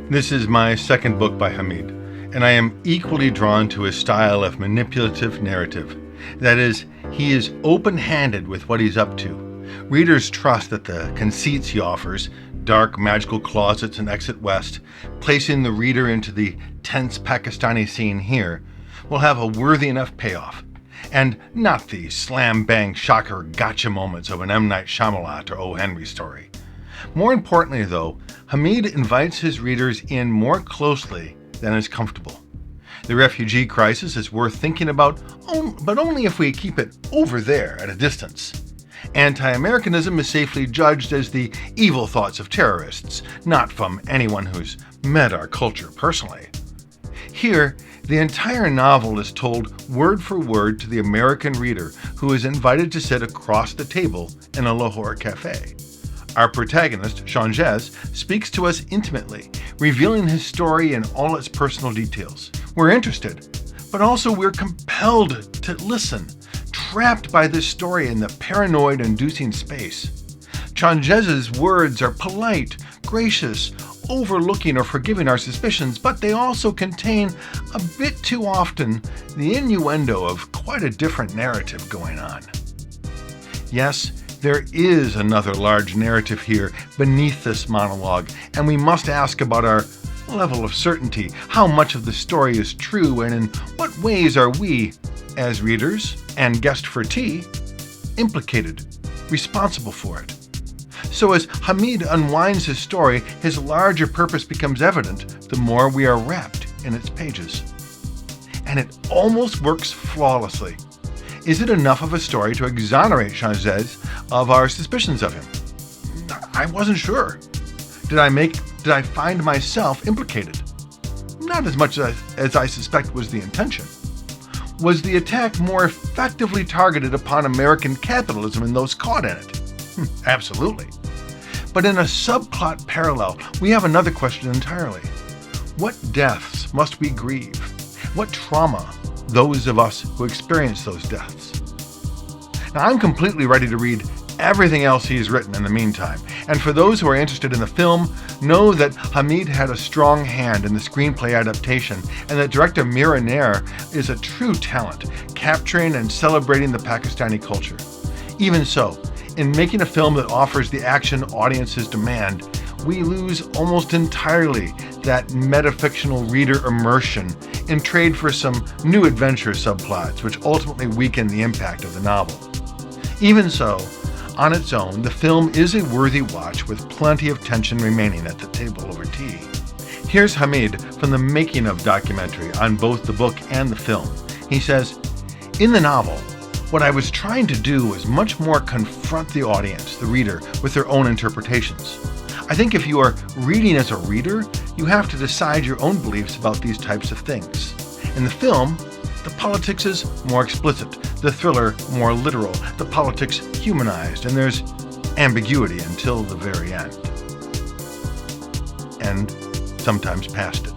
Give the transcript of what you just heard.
This is my second book by Hamid, and I am equally drawn to his style of manipulative narrative. That is, he is open-handed with what he's up to. Readers trust that the conceits he offers, dark magical closets and exit west, placing the reader into the tense Pakistani scene here, will have a worthy enough payoff, and not the slam-bang shocker gotcha moments of an M. Night Shyamalan or O. Henry story. More importantly, though, Hamid invites his readers in more closely than is comfortable. The refugee crisis is worth thinking about, but only if we keep it over there at a distance. Anti-Americanism is safely judged as the evil thoughts of terrorists, not from anyone who's met our culture personally. Here, the entire novel is told word for word to the American reader who is invited to sit across the table in a Lahore cafe. Our protagonist, Shanjez, speaks to us intimately, revealing his story in all its personal details. We're interested, but also we're compelled to listen, trapped by this story in the paranoid-inducing space. Shanjez's words are polite, gracious, overlooking or forgiving our suspicions, but they also contain, a bit too often, the innuendo of quite a different narrative going on. Yes, there is another large narrative here beneath this monologue, and we must ask about our level of certainty, how much of the story is true, and in what ways are we, as readers and guest for tea, implicated, responsible for it. So as Hamid unwinds his story, his larger purpose becomes evident the more we are wrapped in its pages. And it almost works flawlessly. Is it enough of a story to exonerate Shanjez of our suspicions of him? I wasn't sure. Did I find myself implicated? Not as much as I suspect was the intention. Was the attack more effectively targeted upon American capitalism and those caught in it? Absolutely. But in a subplot parallel, we have another question entirely. What deaths must we grieve? What trauma those of us who experience those deaths? Now, I'm completely ready to read everything else he's written in the meantime. And for those who are interested in the film, know that Hamid had a strong hand in the screenplay adaptation, and that director Mira Nair is a true talent, capturing and celebrating the Pakistani culture. Even so, in making a film that offers the action audiences demand, we lose almost entirely that metafictional reader immersion in trade for some new adventure subplots, which ultimately weaken the impact of the novel. Even so, on its own, the film is a worthy watch with plenty of tension remaining at the table over tea. Here's Hamid from the Making of documentary on both the book and the film. He says, "In the novel, what I was trying to do was much more confront the audience, the reader, with their own interpretations. I think if you are reading as a reader, you have to decide your own beliefs about these types of things. In the film, the politics is more explicit, the thriller more literal, the politics humanized, and there's ambiguity until the very end. And sometimes past it."